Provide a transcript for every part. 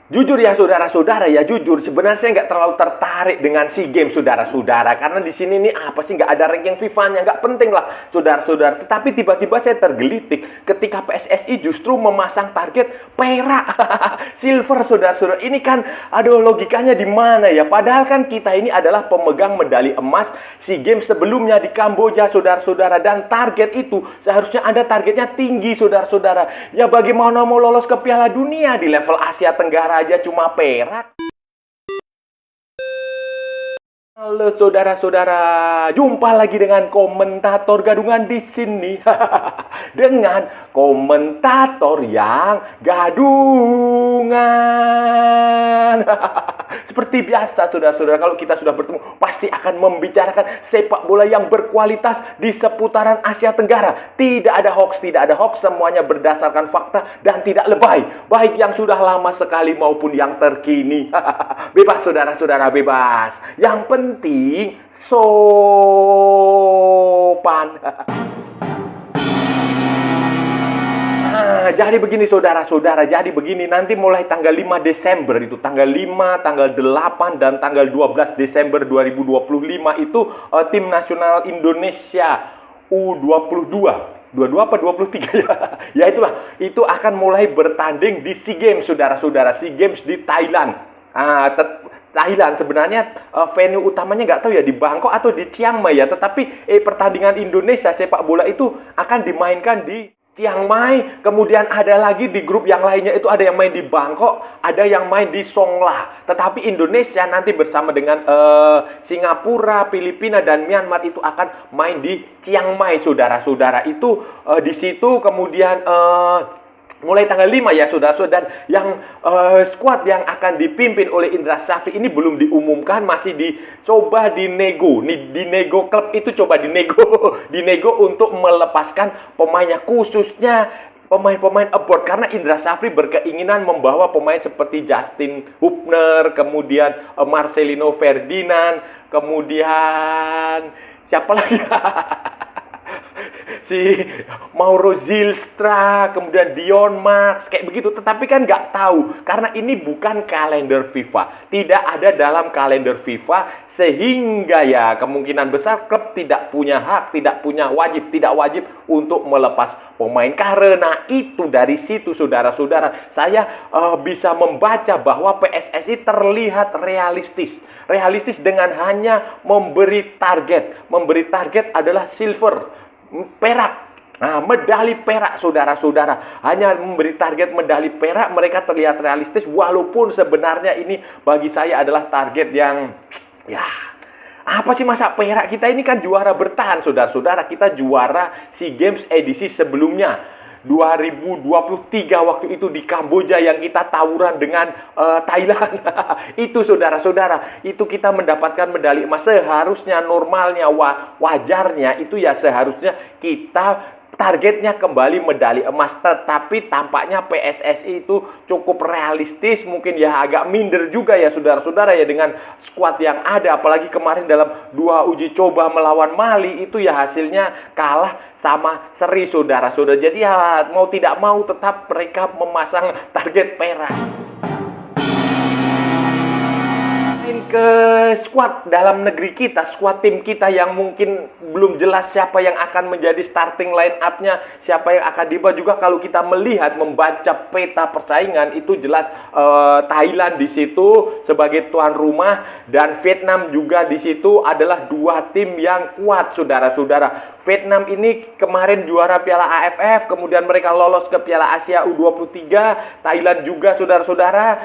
Jujur ya saudara-saudara ya, jujur sebenarnya saya nggak terlalu tertarik dengan SEA Games saudara-saudara, karena di sini nih apa sih, nggak ada ranking FIFA-nya, nggak penting lah saudara-saudara. Tetapi tiba-tiba saya tergelitik ketika PSSI justru memasang target perak, silver saudara-saudara. Ini kan aduh, logikanya di mana ya? Padahal kan kita ini adalah pemegang medali emas SEA Games sebelumnya di Kamboja saudara-saudara, dan target itu seharusnya ada targetnya tinggi saudara-saudara. Ya bagaimana mau lolos ke Piala Dunia di level Asia Tenggara aja cuma perak. Halo saudara-saudara, jumpa lagi dengan komentator gadungan di sini. Dengan komentator yang gadungan. Seperti biasa saudara-saudara, kalau kita sudah bertemu pasti akan membicarakan sepak bola yang berkualitas di seputaran Asia Tenggara. Tidak ada hoax, semuanya berdasarkan fakta dan tidak lebay, baik yang sudah lama sekali maupun yang terkini. Bebas saudara-saudara, bebas. Yang penting sopan. Nah, jadi begini saudara-saudara, jadi begini, nanti mulai tanggal 5 Desember itu, tanggal 5, tanggal 8, dan tanggal 12 Desember 2025 itu tim nasional Indonesia U22, 22 apa 23 ya? Ya itulah, itu akan mulai bertanding di SEA Games saudara-saudara, SEA Games di Thailand. Thailand sebenarnya venue utamanya nggak tahu ya di Bangkok atau di Chiang Mai ya, tetapi pertandingan Indonesia sepak bola itu akan dimainkan di Chiang Mai, kemudian ada lagi di grup yang lainnya itu ada yang main di Bangkok, ada yang main di Songla. Tetapi Indonesia nanti bersama dengan Singapura, Filipina, dan Myanmar itu akan main di Chiang Mai, saudara-saudara. Itu di situ kemudian mulai tanggal 5 ya saudara-saudara, dan yang skuad yang akan dipimpin oleh Indra Syafri ini belum diumumkan, masih dicoba dinego. Dinego klub itu coba dinego untuk melepaskan pemainnya, khususnya pemain-pemain abroad, karena Indra Syafri berkeinginan membawa pemain seperti Justin Hubner, kemudian Marcelino Ferdinand, kemudian siapa lagi? Si Mauro Zylstra, kemudian Dion Max, kayak begitu. Tetapi kan nggak tahu, karena ini bukan kalender FIFA, tidak ada dalam kalender FIFA, sehingga ya kemungkinan besar klub tidak punya hak, tidak wajib untuk melepas pemain. Karena itu dari situ saudara-saudara, saya bisa membaca bahwa PSSI terlihat realistis dengan hanya memberi target adalah silver, perak. Nah, medali perak saudara-saudara. Hanya memberi target medali perak, mereka terlihat realistis, walaupun sebenarnya ini bagi saya adalah target yang ya, apa sih, masa perak? Kita ini kan juara bertahan saudara-saudara. Kita juara SEA Games edisi sebelumnya 2023 waktu itu di Kamboja, yang kita tawuran dengan Thailand. Itu saudara-saudara, itu kita mendapatkan medali emas. Seharusnya normalnya wajarnya itu ya seharusnya kita targetnya kembali medali emas, tetapi tampaknya PSSI itu cukup realistis, mungkin ya agak minder juga ya saudara-saudara ya dengan skuad yang ada, apalagi kemarin dalam 2 uji coba melawan Mali itu ya hasilnya kalah sama seri saudara-saudara. Jadi ya mau tidak mau tetap mereka memasang target perak. Ke skuad dalam negeri kita, skuad tim kita yang mungkin belum jelas siapa yang akan menjadi starting line up-nya, siapa yang akan dibawa juga. Kalau kita melihat, membaca peta persaingan, itu jelas Thailand di situ sebagai tuan rumah, dan Vietnam juga di situ adalah 2 tim yang kuat saudara-saudara. Vietnam ini kemarin juara Piala AFF, kemudian mereka lolos ke Piala Asia U23. Thailand juga saudara-saudara.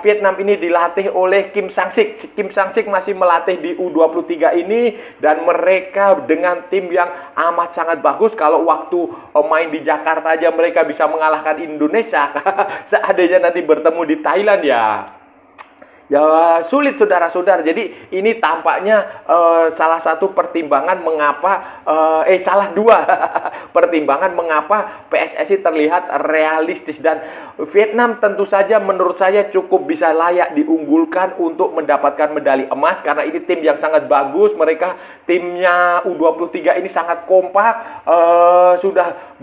Vietnam ini dilatih oleh Kim Sang-sik. Kim Sang-sik masih melatih di U23 ini, dan mereka dengan tim yang amat sangat bagus. Kalau waktu main di Jakarta aja mereka bisa mengalahkan Indonesia. Seandainya nanti bertemu di Thailand ya sulit saudara-saudara. Jadi ini tampaknya salah satu pertimbangan mengapa salah 2 pertimbangan mengapa PSSI terlihat realistis. Dan Vietnam tentu saja menurut saya cukup bisa layak diunggulkan untuk mendapatkan medali emas, karena ini tim yang sangat bagus. Mereka timnya U23 ini sangat kompak, sudah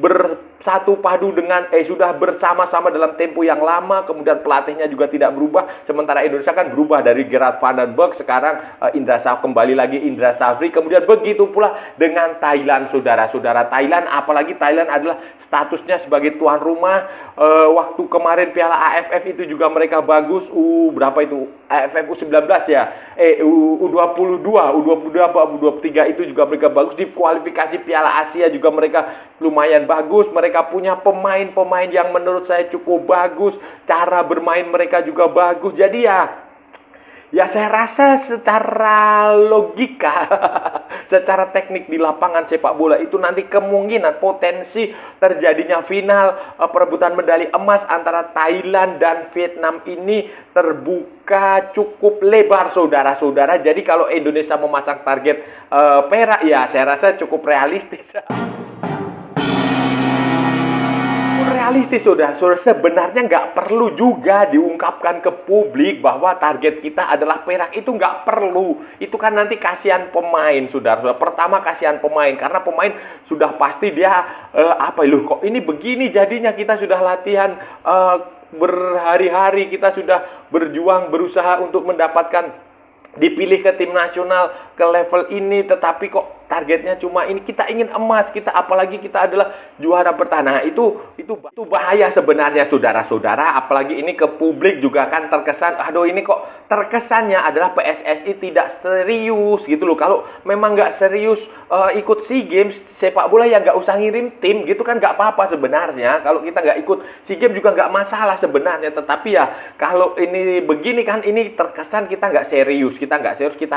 satu padu dengan sudah bersama-sama dalam tempo yang lama, kemudian pelatihnya juga tidak berubah. Sementara Indonesia kan berubah dari Gerard van den Berg, sekarang Indra Safri, kembali lagi Indra Safri. Kemudian begitu pula dengan Thailand, saudara-saudara. Thailand, apalagi Thailand adalah statusnya sebagai tuan rumah. Waktu kemarin Piala AFF itu juga mereka bagus. Berapa itu? AFF U19 ya. U22, U22 apa U23 itu juga mereka bagus. Di kualifikasi Piala Asia juga mereka lumayan bagus. Mereka punya pemain-pemain yang menurut saya cukup bagus. Cara bermain mereka juga bagus. Jadi ya saya rasa secara logika, secara teknik di lapangan sepak bola itu nanti kemungkinan potensi terjadinya final perebutan medali emas antara Thailand dan Vietnam ini terbuka cukup lebar, saudara-saudara. Jadi kalau Indonesia memasang target perak, ya saya rasa cukup realistis. Realistis, saudara-saudara. Sebenarnya nggak perlu juga diungkapkan ke publik bahwa target kita adalah perak. Itu nggak perlu. Itu kan nanti kasihan pemain, saudara-saudara. Pertama kasihan pemain, karena pemain sudah pasti dia kok ini begini jadinya. Kita sudah latihan berhari-hari, kita sudah berjuang, berusaha untuk mendapatkan dipilih ke tim nasional ke level ini, tetapi kok targetnya cuma ini. Kita ingin emas, kita apalagi kita adalah juara bertahan. Nah, itu bahaya sebenarnya, saudara-saudara. Apalagi ini ke publik juga kan terkesan, aduh ini kok terkesannya adalah PSSI tidak serius gitu loh. Kalau memang nggak serius ikut SEA Games sepak bola, ya nggak usah ngirim tim gitu kan, nggak apa-apa sebenarnya. Kalau kita nggak ikut SEA Games juga nggak masalah sebenarnya. Tetapi ya kalau ini begini kan, ini terkesan kita nggak serius, kita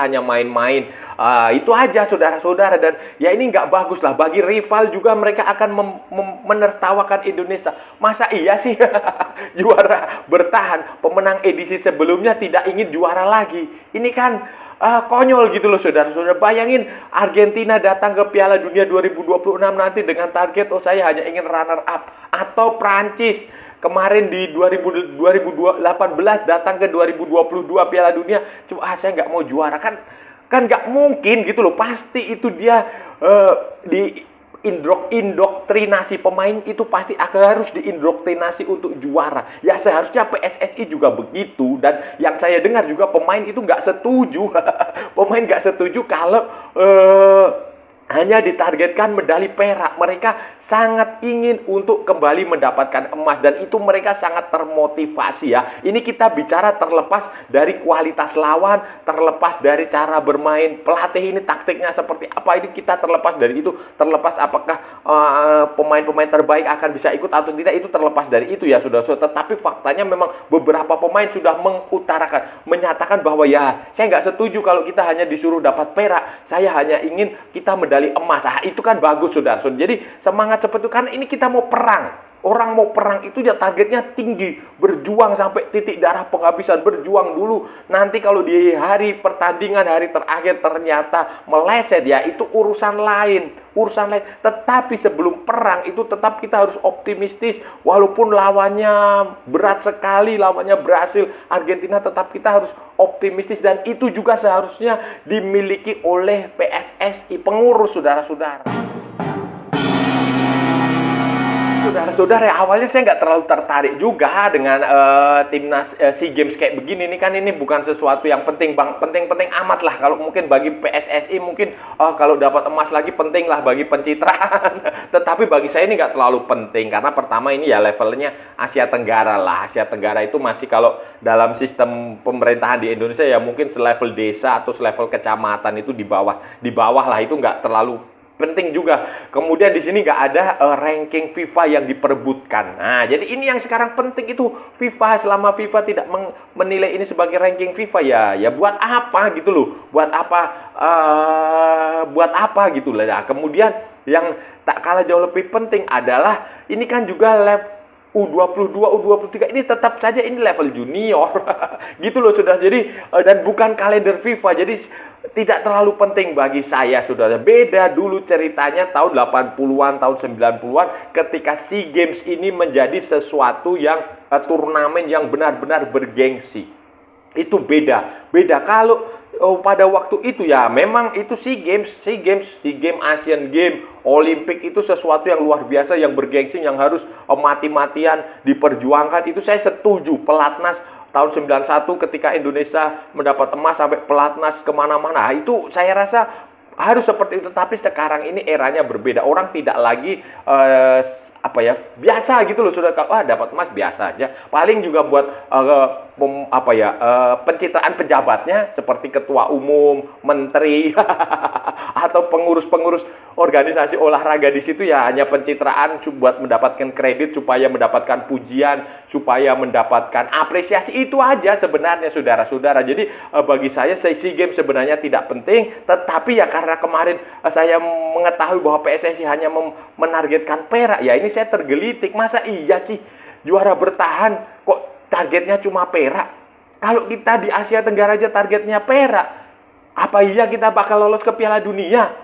hanya main-main. Itu aja, saudara-saudara. Dan ya ini nggak bagus lah bagi rival juga. Mereka akan menertawakan Indonesia. Masa iya sih juara bertahan, pemenang edisi sebelumnya tidak ingin juara lagi? Ini kan konyol gitu loh, saudara-saudara. Bayangin Argentina datang ke Piala Dunia 2026 nanti dengan target, saya hanya ingin runner up. Atau Prancis kemarin di 2018 datang ke 2022 Piala Dunia, cuma saya nggak mau juara. Kan nggak mungkin gitu loh. Pasti itu dia di indoktrinasi pemain itu, pasti akan harus diindoktrinasi untuk juara. Ya seharusnya PSSI juga begitu. Dan yang saya dengar juga pemain itu nggak setuju. Pemain nggak setuju kalau hanya ditargetkan medali perak. Mereka sangat ingin untuk kembali mendapatkan emas, dan itu mereka sangat termotivasi ya. Ini kita bicara terlepas dari kualitas lawan, terlepas dari cara bermain pelatih ini, taktiknya seperti apa, ini kita terlepas dari itu. Terlepas apakah pemain-pemain terbaik akan bisa ikut atau tidak, itu terlepas dari itu ya, saudara-saudara. Tetapi faktanya memang beberapa pemain sudah menyatakan bahwa ya saya nggak setuju kalau kita hanya disuruh dapat perak, saya hanya ingin kita medali emas. Itu kan bagus, saudara. Jadi semangat seperti itu, karena ini kita mau perang. Orang mau perang itu dia targetnya tinggi, berjuang sampai titik darah penghabisan, berjuang dulu. Nanti kalau di hari pertandingan, hari terakhir ternyata meleset, ya itu urusan lain. Tetapi sebelum perang itu tetap kita harus optimistis. Walaupun lawannya berat sekali, lawannya Brasil, Argentina, tetap kita harus optimistis. Dan itu juga seharusnya dimiliki oleh PSSI, pengurus, saudara-saudara. Saudara-saudara, awalnya saya nggak terlalu tertarik juga dengan timnas SEA Games kayak begini. Ini kan ini bukan sesuatu yang penting amat lah. Kalau mungkin bagi PSSI mungkin kalau dapat emas lagi penting lah bagi pencitraan. Tetapi bagi saya ini nggak terlalu penting, karena pertama ini ya levelnya Asia Tenggara lah. Asia Tenggara itu masih, kalau dalam sistem pemerintahan di Indonesia ya mungkin selevel desa atau selevel kecamatan, itu di bawah lah, itu nggak terlalu penting juga. Kemudian di sini nggak ada ranking FIFA yang diperebutkan. Nah, jadi ini yang sekarang penting itu FIFA. Selama FIFA tidak menilai ini sebagai ranking FIFA, ya buat apa gitu loh? Buat apa gitu lah. Ya. Kemudian yang tak kalah jauh lebih penting adalah ini kan juga U22, U23 ini tetap saja ini level junior. Gitu loh, saudara. Jadi dan bukan kalender FIFA. Jadi tidak terlalu penting bagi saya, saudara. Beda dulu ceritanya tahun 80-an, tahun 90-an ketika SEA Games ini menjadi sesuatu yang turnamen yang benar-benar bergengsi. Itu beda. Kalau Oh, pada waktu itu ya, memang itu SEA Games, Asian Games, Olimpik itu sesuatu yang luar biasa, yang bergengsi, yang harus mati-matian diperjuangkan. Itu saya setuju. Pelatnas tahun 91 ketika Indonesia mendapat emas sampai pelatnas kemana-mana. Itu saya rasa harus seperti itu. Tapi sekarang ini eranya berbeda. Orang tidak lagi biasa gitu loh. Sudah dapat emas biasa aja. Paling juga buat pencitraan pejabatnya seperti ketua umum, menteri atau pengurus-pengurus organisasi olahraga di situ, ya hanya pencitraan buat mendapatkan kredit, supaya mendapatkan pujian, supaya mendapatkan apresiasi. Itu aja sebenarnya, saudara-saudara. Jadi bagi saya SEA Games sebenarnya tidak penting, tetapi ya karena kemarin saya mengetahui bahwa PSSI hanya menargetkan perak, ya ini saya tergelitik. Masa iya sih juara bertahan kok targetnya cuma perak? Kalau kita di Asia Tenggara aja targetnya perak, apa iya kita bakal lolos ke Piala Dunia?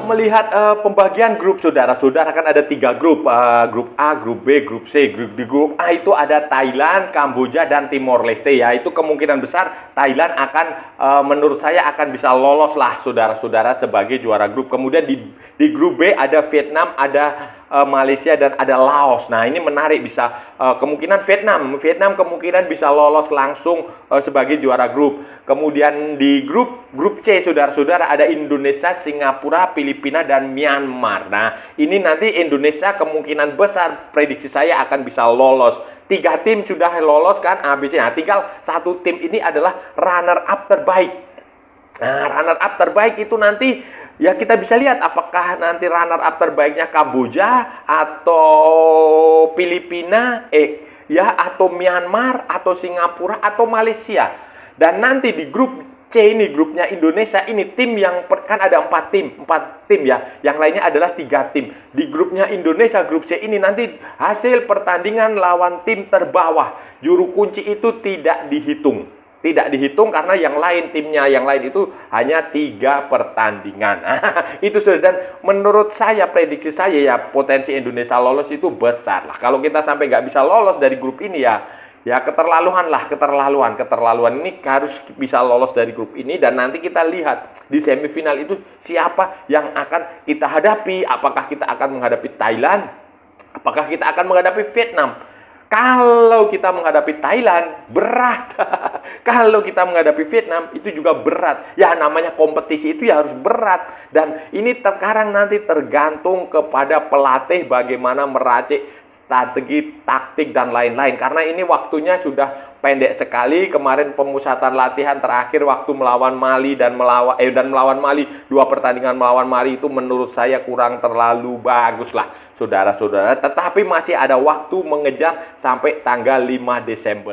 Melihat pembagian grup, saudara-saudara, kan ada 3 grup, grup A, grup B, grup C. Di grup A itu ada Thailand, Kamboja, dan Timor Leste. Ya, itu kemungkinan besar Thailand akan, menurut saya akan bisa lolos lah, saudara-saudara, sebagai juara grup. Kemudian di grup B ada Vietnam, ada Malaysia, dan ada Laos. Nah, ini menarik, bisa kemungkinan Vietnam kemungkinan bisa lolos langsung sebagai juara grup. Kemudian di grup C, saudara-saudara, ada Indonesia, Singapura, Filipina, dan Myanmar. Nah, ini nanti Indonesia kemungkinan besar prediksi saya akan bisa lolos. 3 tim sudah lolos kan, ABC. Nah, tinggal 1 tim ini adalah runner up terbaik. Nah, runner up terbaik itu nanti ya kita bisa lihat apakah nanti runner up terbaiknya Kamboja atau Filipina, atau Myanmar, atau Singapura, atau Malaysia. Dan nanti di grup C ini, grupnya Indonesia ini, tim yang kan ada 4 tim ya. Yang lainnya adalah 3 tim. Di grupnya Indonesia, grup C ini, nanti hasil pertandingan lawan tim terbawah, juru kunci itu tidak dihitung. Tidak dihitung karena timnya yang lain itu hanya 3 pertandingan. Itu sudah. Dan menurut saya, prediksi saya ya, potensi Indonesia lolos itu besar lah. Kalau kita sampai nggak bisa lolos dari grup ini ya keterlaluan lah, keterlaluan. Ini harus bisa lolos dari grup ini, dan nanti kita lihat di semifinal itu siapa yang akan kita hadapi. Apakah kita akan menghadapi Thailand? Apakah kita akan menghadapi Vietnam? Kalau kita menghadapi Thailand, berat. Kalau kita menghadapi Vietnam, itu juga berat. Ya, namanya kompetisi itu ya harus berat. Dan ini sekarang nanti tergantung kepada pelatih bagaimana meracik strategi, taktik, dan lain-lain. Karena ini waktunya sudah pendek sekali. Kemarin pemusatan latihan terakhir waktu melawan Mali dan melawan Mali, 2 pertandingan melawan Mali itu menurut saya kurang terlalu bagus lah, saudara-saudara. Tetapi masih ada waktu mengejar sampai tanggal 5 Desember.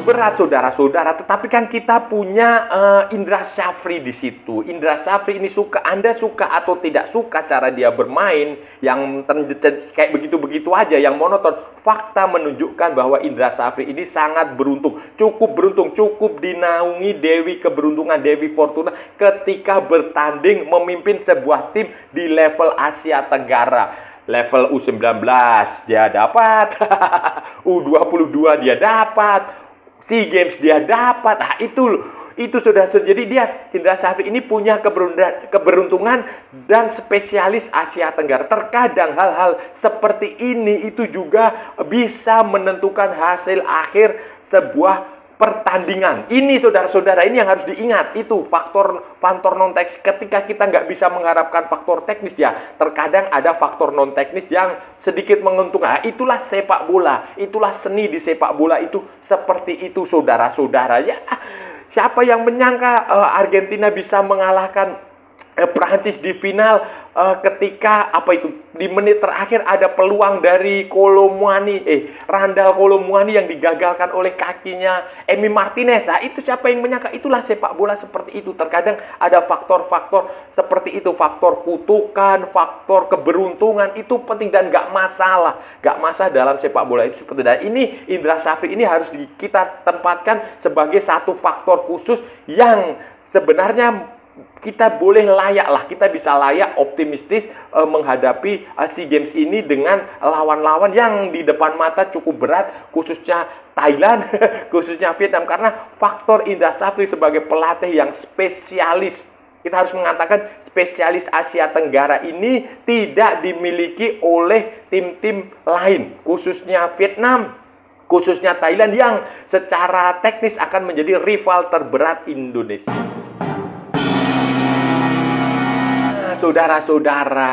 Berat, saudara-saudara, tetapi kan kita punya Indra Syafri di situ. Indra Syafri ini Anda suka atau tidak suka cara dia bermain yang kayak begitu-begitu aja, yang monoton. Fakta menunjukkan bahwa Indra Syafri ini sangat beruntung, cukup dinaungi Dewi Keberuntungan, Dewi Fortuna, ketika bertanding memimpin sebuah tim di level Asia Tenggara. Level U19 dia dapat, U22 dia dapat, SEA Games dia dapat. Nah, itu sudah. Jadi Indra Syafri ini punya keberuntungan dan spesialis Asia Tenggara. Terkadang hal-hal seperti ini itu juga bisa menentukan hasil akhir sebuah pertandingan. Ini, saudara-saudara, ini yang harus diingat. Itu faktor non teknis. Ketika kita nggak bisa mengharapkan faktor teknis, ya terkadang ada faktor non teknis yang sedikit menguntungkan. Nah, itulah sepak bola, itulah seni di sepak bola itu seperti itu, saudara-saudara. Ya, siapa yang menyangka Argentina bisa mengalahkan Prancis di final ketika di menit terakhir ada peluang dari Randal Kolo Muani yang digagalkan oleh kakinya Emi Martinez. Nah, itu siapa yang menyangka? Itulah sepak bola seperti itu. Terkadang ada faktor-faktor seperti itu, faktor kutukan, faktor keberuntungan, itu penting dan nggak masalah dalam sepak bola itu seperti itu. Dan ini Indra Syafri ini harus kita tempatkan sebagai satu faktor khusus yang sebenarnya kita boleh layak lah, kita bisa layak optimistis menghadapi SEA Games ini dengan lawan-lawan yang di depan mata cukup berat, khususnya Thailand, khususnya Vietnam, karena faktor Indra Safri sebagai pelatih yang spesialis, kita harus mengatakan spesialis Asia Tenggara ini tidak dimiliki oleh tim-tim lain, khususnya Vietnam, khususnya Thailand yang secara teknis akan menjadi rival terberat Indonesia. Saudara-saudara,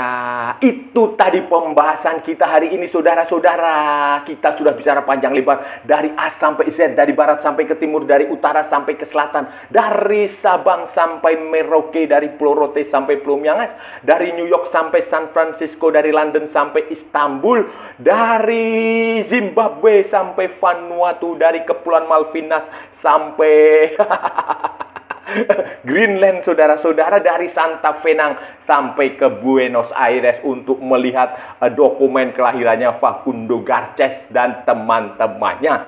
itu tadi pembahasan kita hari ini, saudara-saudara. Kita sudah bicara panjang lebar dari A sampai Z, dari barat sampai ke timur, dari utara sampai ke selatan, dari Sabang sampai Merauke, dari Pulau Rote sampai Pulau Miangas, dari New York sampai San Francisco, dari London sampai Istanbul, dari Zimbabwe sampai Vanuatu, dari Kepulauan Malvinas sampai Greenland, saudara-saudara, dari Santa Fe sampai ke Buenos Aires untuk melihat dokumen kelahirannya Facundo Garcés dan teman-temannya.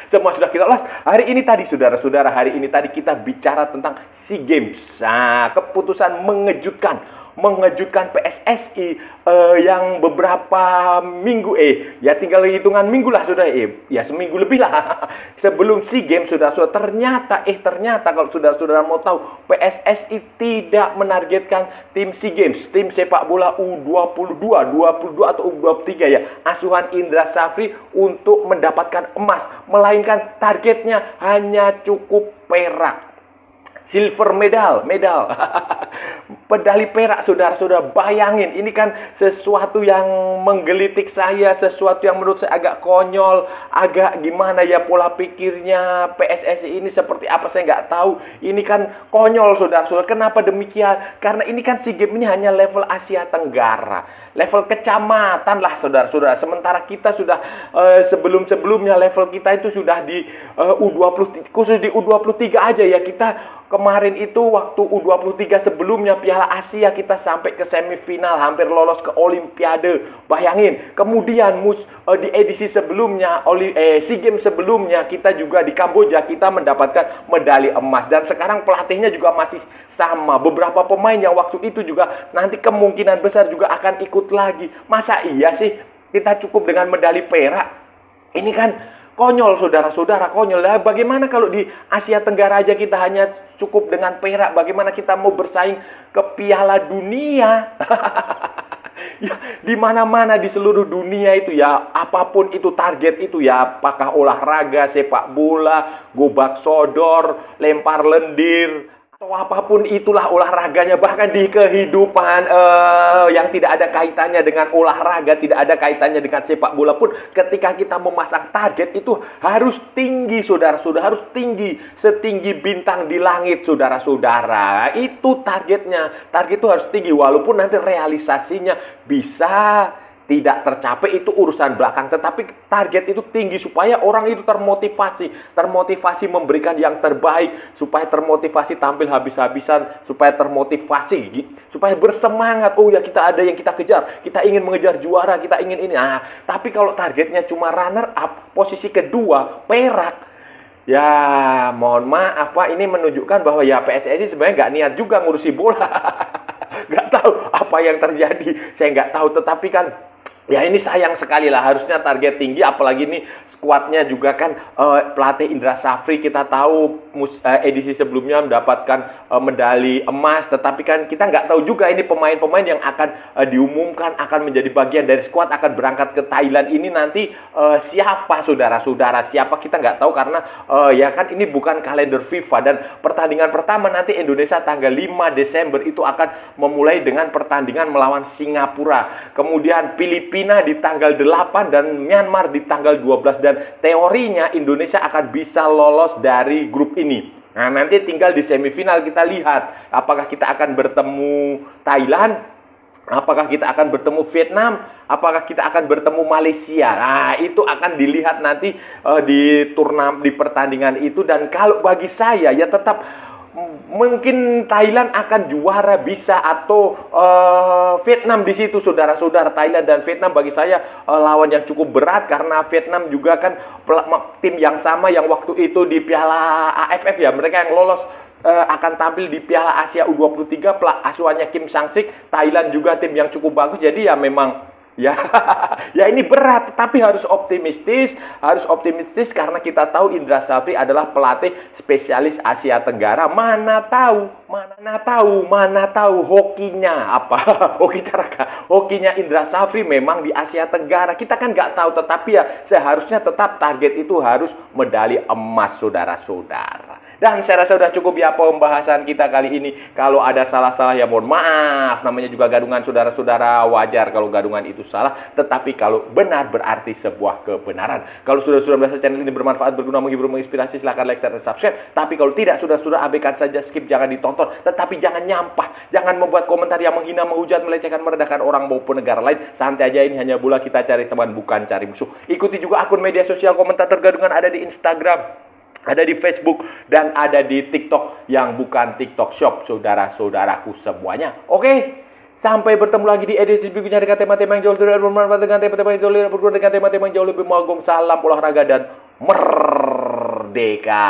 Semua sudah kita ulas. Hari ini tadi, saudara-saudara, hari ini tadi kita bicara tentang SEA Games. Nah, keputusan mengejutkan PSSI yang beberapa minggu ya tinggal hitungan minggu lah sudah ya seminggu lebih lah sebelum SEA Games, saudara-saudara, ternyata kalau saudara-saudara mau tahu, PSSI tidak menargetkan tim SEA Games, tim sepak bola U22 atau U23 ya, asuhan Indra Safri untuk mendapatkan emas, melainkan targetnya hanya cukup perak. Silver medal, medali perak, saudara-saudara. Bayangin, ini kan sesuatu yang menggelitik saya, sesuatu yang menurut saya agak konyol, agak gimana ya pola pikirnya PSSI ini seperti apa, saya nggak tahu. Ini kan konyol, saudara-saudara. Kenapa demikian? Karena ini kan SEA Games ini hanya level Asia Tenggara, level kecamatan lah, saudara-saudara. Sementara kita sudah sebelum-sebelumnya level kita itu sudah di U20, khusus di U23 aja ya. Kita kemarin itu waktu U23 sebelumnya Piala Asia kita sampai ke semifinal, hampir lolos ke Olimpiade. Bayangin. Kemudian di edisi sebelumnya, SEA Games sebelumnya, kita juga di Kamboja kita mendapatkan medali emas. Dan sekarang pelatihnya juga masih sama. Beberapa pemain yang waktu itu juga nanti kemungkinan besar juga akan ikut lagi. Masa iya sih kita cukup dengan medali perak? Ini kan konyol, saudara-saudara, konyol. Nah, bagaimana kalau di Asia Tenggara aja kita hanya cukup dengan perak? Bagaimana kita mau bersaing ke Piala Dunia? Ya, di mana-mana di seluruh dunia itu ya, apapun itu target itu ya, apakah olahraga, sepak bola, gobak sodor, lempar lendir, atau apapun itulah olahraganya, bahkan di kehidupan yang tidak ada kaitannya dengan olahraga, tidak ada kaitannya dengan sepak bola pun, ketika kita memasang target itu harus tinggi, saudara-saudara, harus tinggi, setinggi bintang di langit, saudara-saudara. Itu targetnya, target itu harus tinggi, walaupun nanti realisasinya bisa tidak tercapai, itu urusan belakang. Tetapi target itu tinggi supaya orang itu termotivasi memberikan yang terbaik, supaya termotivasi tampil habis-habisan, supaya termotivasi, supaya bersemangat. Oh ya, kita ada yang kita kejar, kita ingin mengejar juara, kita ingin ini. Nah, tapi kalau targetnya cuma runner up, posisi kedua, perak, ya mohon maaf Pak, ini menunjukkan bahwa ya PSSI sebenarnya nggak niat juga ngurusi bola. Nggak tahu apa yang terjadi, saya nggak tahu. Tetapi kan ya ini sayang sekali lah, harusnya target tinggi, apalagi ini skuadnya juga kan pelatih Indra Safri kita tahu edisi sebelumnya mendapatkan medali emas, tetapi kan kita nggak tahu juga ini pemain-pemain yang akan diumumkan akan menjadi bagian dari skuad akan berangkat ke Thailand ini nanti siapa, saudara-saudara, siapa kita nggak tahu, karena ya kan ini bukan kalender FIFA, dan pertandingan pertama nanti Indonesia tanggal 5 Desember itu akan memulai dengan pertandingan melawan Singapura, kemudian Filipina di tanggal 8 dan Myanmar di tanggal 12, dan teorinya Indonesia akan bisa lolos dari grup ini. Nah, nanti tinggal di semifinal kita lihat apakah kita akan bertemu Thailand, apakah kita akan bertemu Vietnam, apakah kita akan bertemu Malaysia. Nah, itu akan dilihat nanti di pertandingan itu. Dan kalau bagi saya ya tetap mungkin Thailand akan juara bisa, atau Vietnam di situ, saudara-saudara. Thailand dan Vietnam bagi saya lawan yang cukup berat, karena Vietnam juga kan tim yang sama yang waktu itu di Piala AFF ya, mereka yang lolos akan tampil di Piala Asia U23, asuhannya Kim Sang-sik. Thailand juga tim yang cukup bagus. Jadi ya memang ya, ya ini berat, tapi harus optimistis karena kita tahu Indra Safri adalah pelatih spesialis Asia Tenggara. Mana tahu hokinya apa? Hokinya Indra Safri memang di Asia Tenggara. Kita kan nggak tahu, tetapi ya seharusnya tetap target itu harus medali emas, saudara-saudara. Dan saya rasa sudah cukup ya pembahasan kita kali ini. Kalau ada salah-salah ya mohon maaf. Namanya juga gadungan, saudara-saudara, wajar kalau gadungan itu salah. Tetapi kalau benar berarti sebuah kebenaran. Kalau sudah merasa channel ini bermanfaat, berguna, menghibur, menginspirasi, silahkan like, share, dan subscribe. Tapi kalau tidak, sudah abaikan saja, skip, jangan ditonton. Tetapi jangan nyampah. Jangan membuat komentar yang menghina, menghujat, melecehkan, merendahkan orang maupun negara lain. Santai aja, ini hanya bola, kita cari teman, bukan cari musuh. Ikuti juga akun media sosial komentator gadungan, ada di Instagram, ada di Facebook, dan ada di TikTok yang bukan TikTok Shop, saudara-saudaraku semuanya. Oke, sampai bertemu lagi di edisi berikutnya dengan tema-tema yang jauh lebih bermanfaat, dengan tema-tema yang jauh lebih berguna, dengan tema-tema yang jauh lebih magung. Salam olahraga dan merdeka.